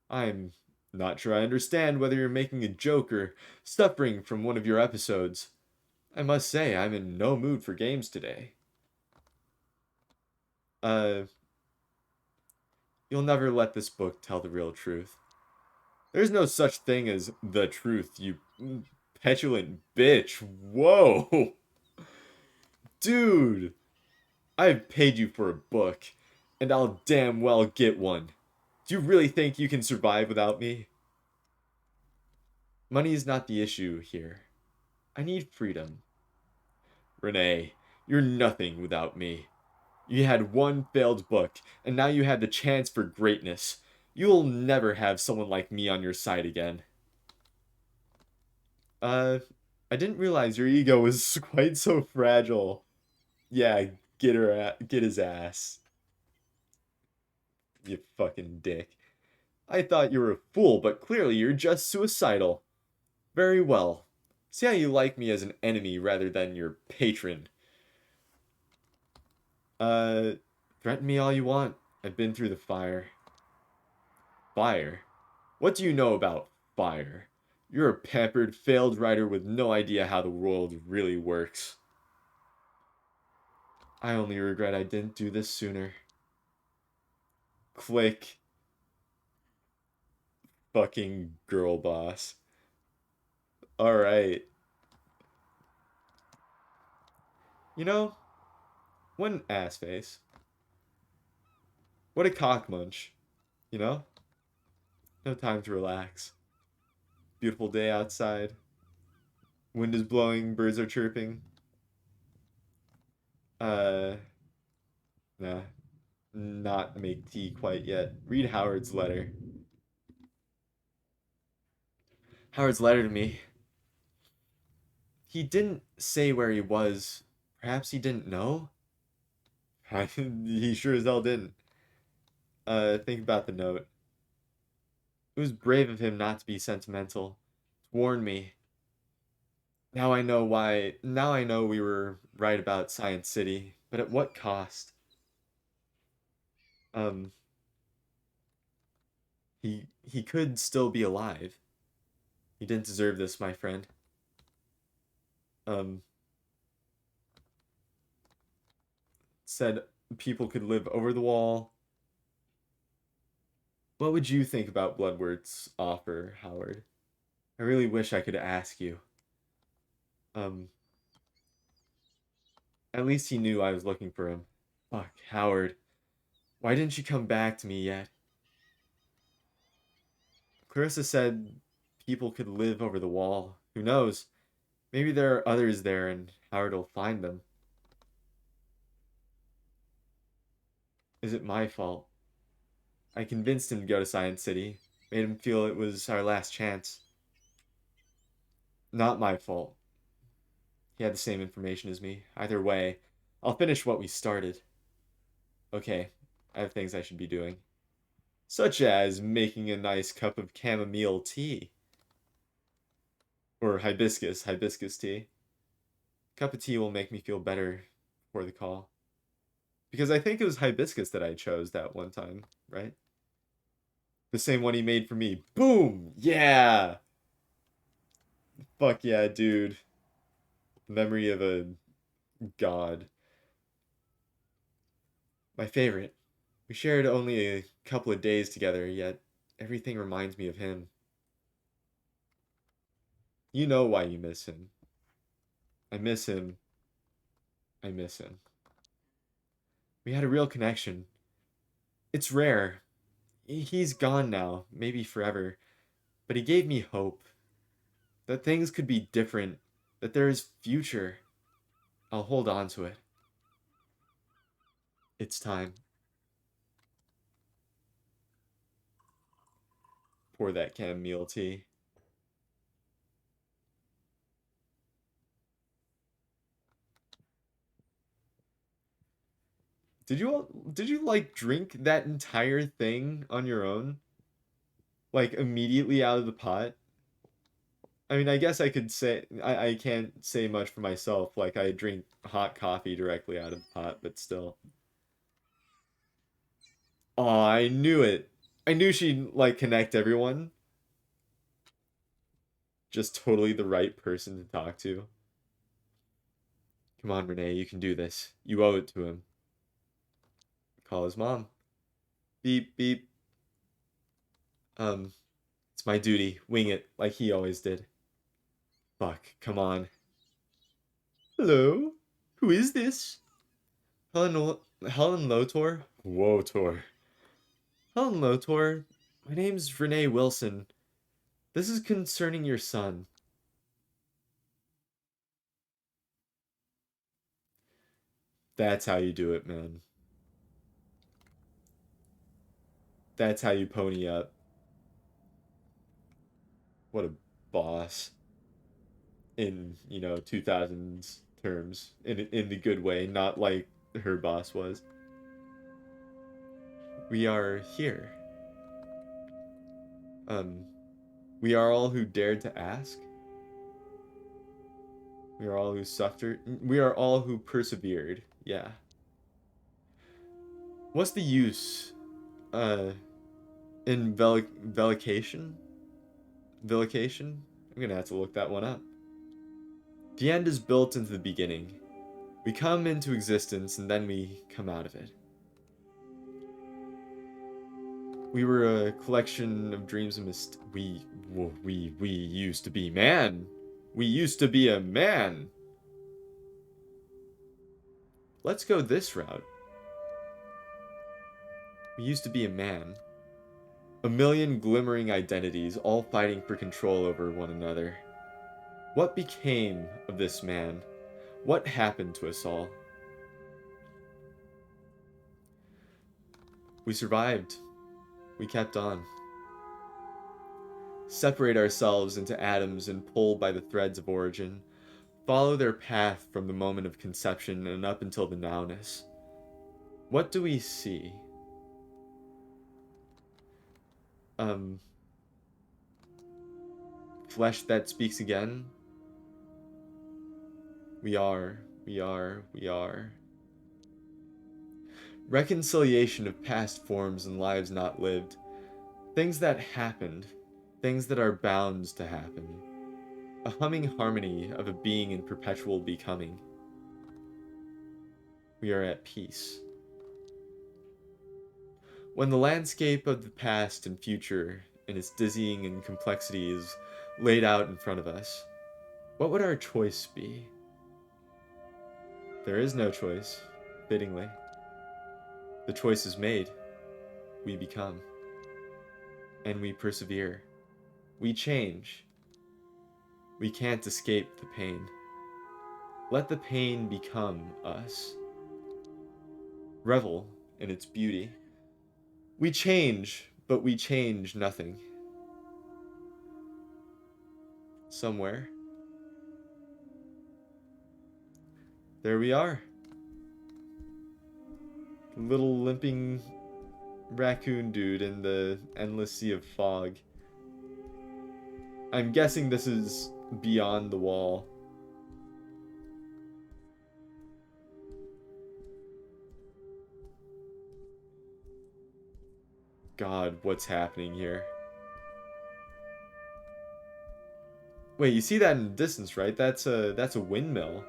I'm not sure I understand whether you're making a joke or suffering from one of your episodes. I must say, I'm in no mood for games today. Uh, you'll never let this book tell the real truth. There's no such thing as the truth, you petulant bitch. Whoa! Dude! I've paid you for a book, and I'll damn well get one. Do you really think you can survive without me? Money is not the issue here. I need freedom. Renee, you're nothing without me. You had one failed book, and now you had the chance for greatness. You'll never have someone like me on your side again. Uh, I didn't realize your ego was quite so fragile. Yeah, get his ass. You fucking dick. I thought you were a fool, but clearly you're just suicidal. Very well. See how you like me as an enemy rather than your patron. Uh, threaten me all you want. I've been through the fire. Fire? What do you know about fire? You're a pampered, failed writer with no idea how the world really works. I only regret I didn't do this sooner. Click. Fucking girl boss. Alright. You know, what an ass face. What a cock munch. You know? No time to relax. Beautiful day outside. Wind is blowing, birds are chirping. Uh, nah. Not make tea quite yet. Read Howard's letter. Howard's letter to me. He didn't say where he was. Perhaps he didn't know? He sure as hell didn't. Think about the note. It was brave of him not to be sentimental. To warn me. Now I know why. Now I know we were right about Science City, but at what cost? Um, he could still be alive. He didn't deserve this, my friend. Um, said people could live over the wall. What would you think about Bloodworth's offer, Howard? I really wish I could ask you. Um, at least he knew I was looking for him. Fuck, Howard. Why didn't you come back to me yet? Clarissa said people could live over the wall. Who knows? Maybe there are others there and Howard will find them. Is it my fault? I convinced him to go to Science City, made him feel it was our last chance. Not my fault. He had the same information as me. Either way, I'll finish what we started. Okay, I have things I should be doing. Such as making a nice cup of chamomile tea. Or hibiscus tea. Cup of tea will make me feel better for the call. Because I think it was hibiscus that I chose that one time, right? The same one he made for me. Boom! Yeah! Fuck yeah, dude. Memory of a god. My favorite. We shared only a couple of days together, yet everything reminds me of him. You know why you miss him. I miss him. I miss him. We had a real connection. It's rare. He's gone now, maybe forever, but he gave me hope. That things could be different. That there is future. I'll hold on to it. It's time. Pour that chamomile tea. Did you like drink that entire thing on your own? Like immediately out of the pot? I mean, I guess I could say I can't say much for myself. Like I drink hot coffee directly out of the pot, but still. Oh, I knew it. I knew she'd like connect everyone. Just totally the right person to talk to. Come on, Renee, you can do this. You owe it to him. Call his mom. Beep beep. Um, it's my duty. Wing it like he always did. Fuck, come on. Hello? Who is this? Helen Lotor? Whoa, Tor. Helen Lotor, my name's Renee Wilson. This is concerning your son. That's how you do it, man. That's how you pony up. What a boss. In, 2000s terms. In the good way, not like her boss was. We are here. Um, we are all who dared to ask. We are all who suffered. We are all who persevered. Yeah. What's the use? Uh, in velication? Vilication? I'm gonna have to look that one up. The end is built into the beginning. We come into existence and then we come out of it. We were a collection of dreams and we used to be man. We used to be a man. Let's go this route. We used to be a man. A million glimmering identities, all fighting for control over one another. What became of this man? What happened to us all? We survived. We kept on. Separate ourselves into atoms and pull by the threads of origin. Follow their path from the moment of conception and up until the nowness. What do we see? Flesh that speaks again? We are. Reconciliation of past forms and lives not lived. Things that happened. Things that are bound to happen. A humming harmony of a being in perpetual becoming. We are at peace. When the landscape of the past and future, in its dizzying and complexity, is laid out in front of us, what would our choice be? There is no choice, fittingly. The choice is made. We become. And we persevere. We change. We can't escape the pain. Let the pain become us. Revel in its beauty. We change, but we change nothing. Somewhere. There we are. Little limping raccoon dude in the endless sea of fog. I'm guessing this is beyond the wall. God, what's happening here? Wait, you see that in the distance, right? That's a windmill.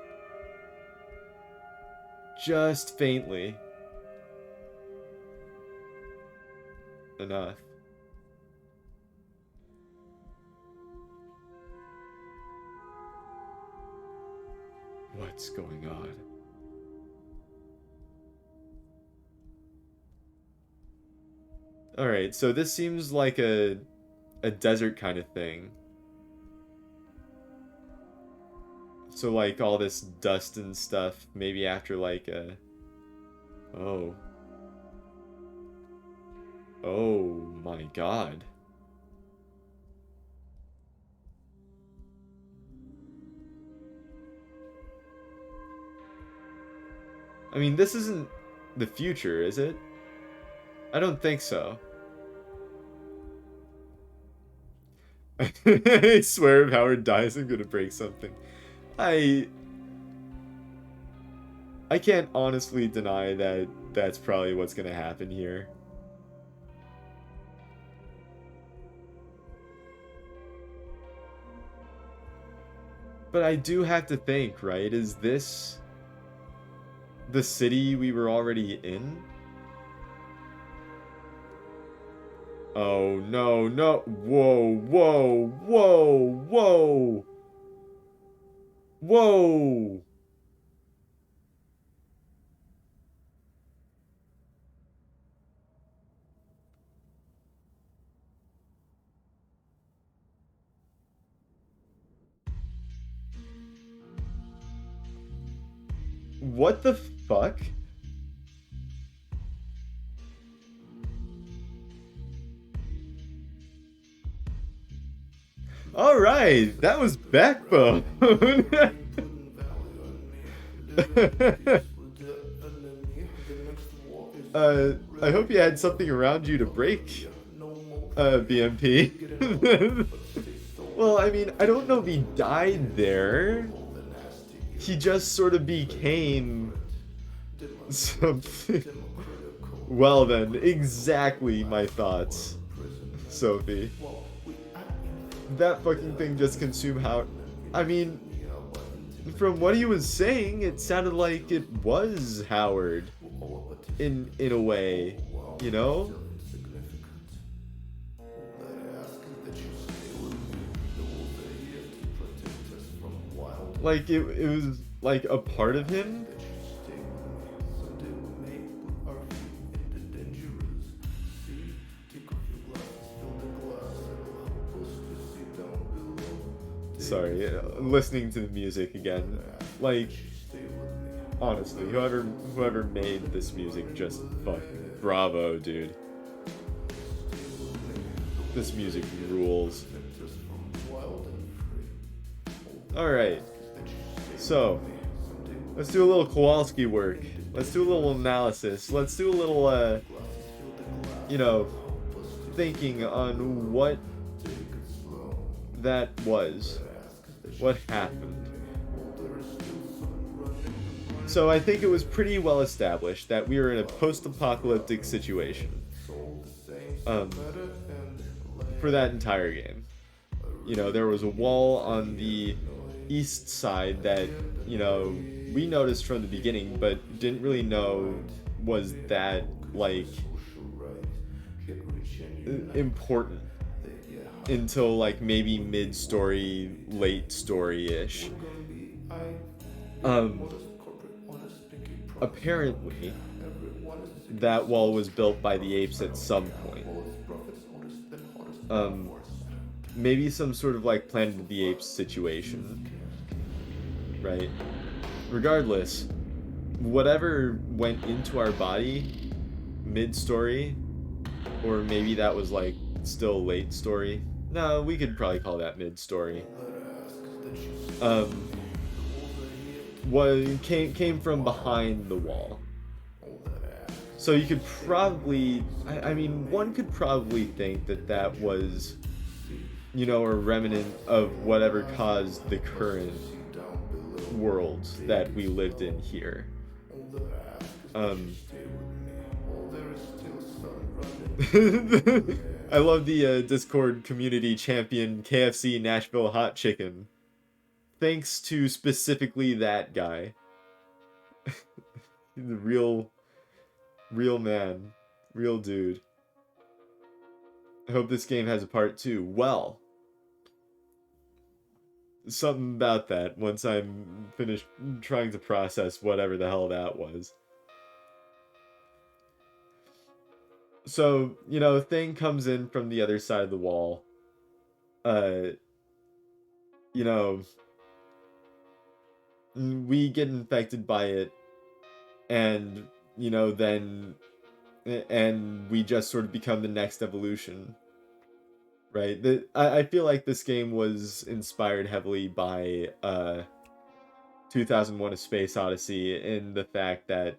Just faintly. Enough. What's going on? Alright, so this seems like a desert kind of thing. So like all this dust and stuff, maybe after like oh. Oh my god. I mean, this isn't the future, is it? I don't think so. I swear if Howard dies, I'm gonna break something. I I can't honestly deny that that's probably what's gonna happen here. But I do have to think, right? Is this the city we were already in? Oh, no, no. Whoa, whoa, whoa, whoa. Whoa. What the fuck? All right, that was Backbone. I hope you had something around you to break, BMP. Well, I mean, I don't know if he died there. He just sort of became something. Well then, exactly my thoughts, Sophie. That fucking thing just consumed how... I mean, from what he was saying, it sounded like it was Howard. In a way, you know? Like, it was like a part of him. Sorry, listening to the music again. Like, honestly, whoever made this music, just fucking bravo, dude. This music rules. Alright. So, let's do a little Kowalski work. Let's do a little analysis. Let's do a little, you know, thinking on what that was. What happened. So I think it was pretty well established that we were in a post-apocalyptic situation. For that entire game. You know, there was a wall on the east side that, you know, we noticed from the beginning, but didn't really know was that, like, important until, like, maybe mid-story, late story-ish. Apparently, that wall was built by the apes at some point. Maybe some sort of, like, Planet of the Apes situation. Right? Regardless, whatever went into our body mid-story, or maybe that was like still late story. No, we could probably call that mid-story. What came from behind the wall. So you could probably, I mean, one could probably think that that was, you know, a remnant of whatever caused the current world that we lived in here. I love the Discord community champion KFC Nashville Hot Chicken. Thanks to specifically that guy. The real man. Real dude. I hope this game has a part 2. Well, something about that once I'm finished trying to process whatever the hell that was. So, you know, thing comes in from the other side of the wall. You know, we get infected by it, and then and we just sort of become the next evolution, right? I feel like this game was inspired heavily by 2001: A Space Odyssey, in the fact that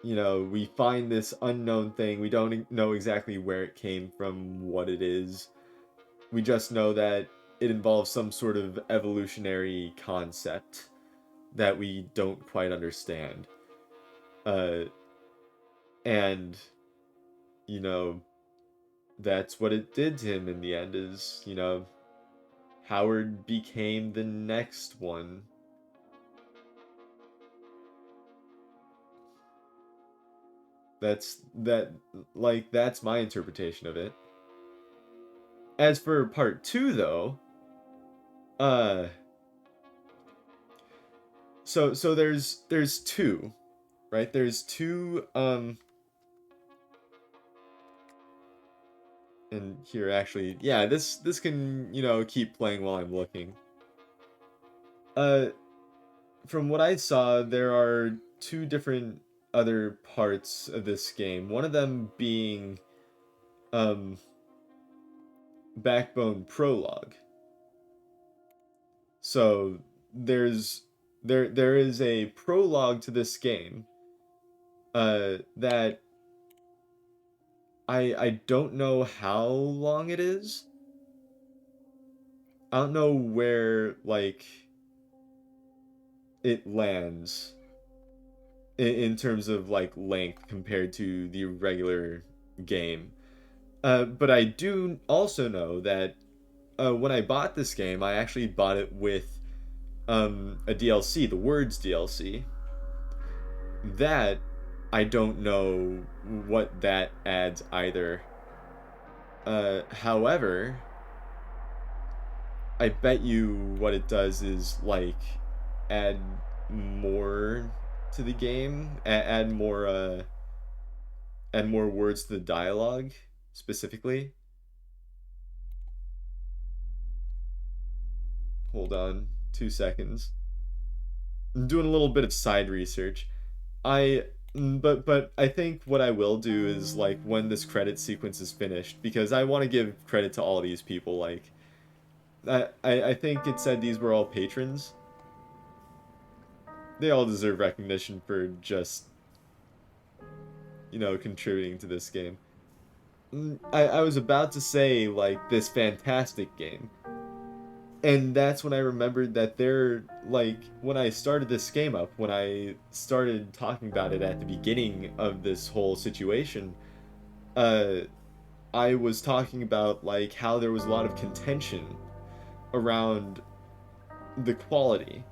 we find this unknown thing. We don't know exactly where it came from, what it is. We just know that it involves some sort of evolutionary concept that we don't quite understand. Uh, and, you know, that's what it did to him in the end is, Howard became the next one. That that's my interpretation of it. As for part 2 though, uh so there's two, right? There's two and here actually, yeah, this can, keep playing while I'm looking. Uh from what I saw, there are two different other parts of this game. One of them being um Backbone Prologue. So there's there is a prologue to this game that I don't know how long it is. I don't know where like it lands in terms of like length compared to the regular game. But I do also know that when I bought this game, I actually bought it with a DLC, the Words DLC. That I don't know what that adds either. However, I bet you what it does is like add more to the game, add more words to the dialogue specifically. Hold on, 2 seconds. I'm doing a little bit of side research. I but I think what I will do is like when this credit sequence is finished, because I want to give credit to all these people. Like I think it said these were all patrons. They all deserve recognition for just contributing to this game. I was about to say like this fantastic game, and that's when I remembered that they're like when I started this game up, when I started talking about it at the beginning of this whole situation, uh, I was talking about like how there was a lot of contention around the quality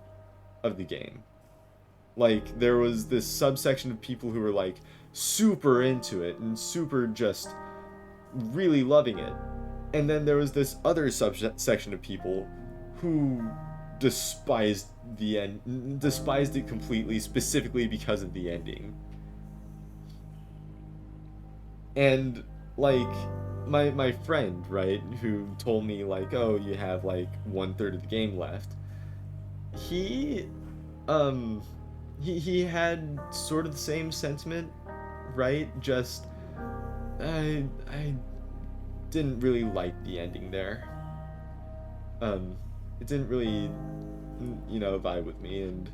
of the game. Like there was this subsection of people who were like super into it and super just really loving it. And then there was this other subsection of people who despised despised it completely, specifically because of the ending. And like my friend, right, who told me like, oh, you have like 1/3 of the game left. He um he had sort of the same sentiment, right? Just I didn't really like the ending there. Um, it didn't really vibe with me, and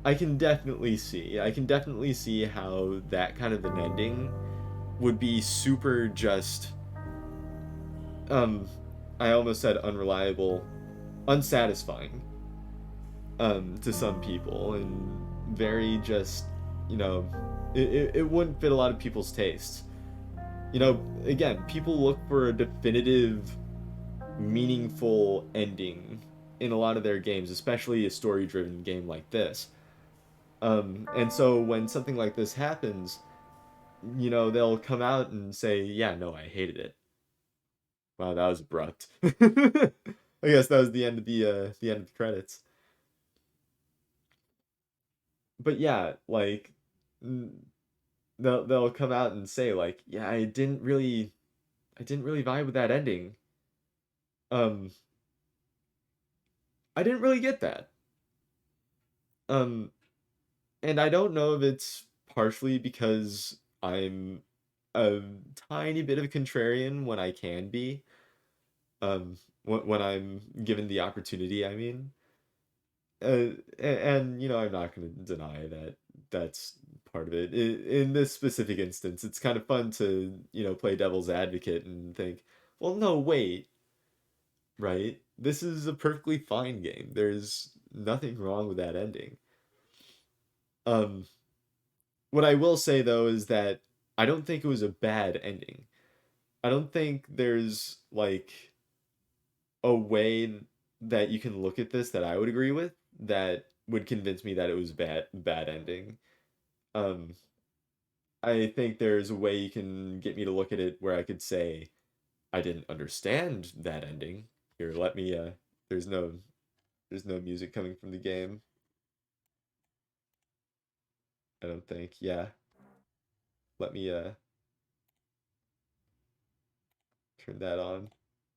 I can definitely see how that kind of an ending would be super just um I almost said unreliable, unsatisfying to some people, and very just you know it wouldn't fit a lot of people's tastes. Again, people look for a definitive, meaningful ending in a lot of their games, especially a story-driven game like this. And so when something like this happens, they'll come out and say, "Yeah, no, I hated it." Wow, that was abrupt. I guess that was the end of the credits. But yeah, like they'll come out and say like, "Yeah, I didn't really vibe with that ending." Um, I didn't really get that. Um, and I don't know if it's partially because I'm a tiny bit of a contrarian when I can be, when I'm given the opportunity, I mean. And you know, I'm not going to deny that that's part of it. In this specific instance, it's kind of fun to, you know, play devil's advocate and think, well, no, wait, right? This is a perfectly fine game. There's nothing wrong with that ending. Um, what I will say though is that I don't think it was a bad ending. I don't think there's like a way that you can look at this that I would agree with that would convince me that it was bad ending. Um, I think there's a way you can get me to look at it where I could say I didn't understand that ending. Here, let me there's no there's no music coming from the game. I don't think. Yeah. Let me turn that on.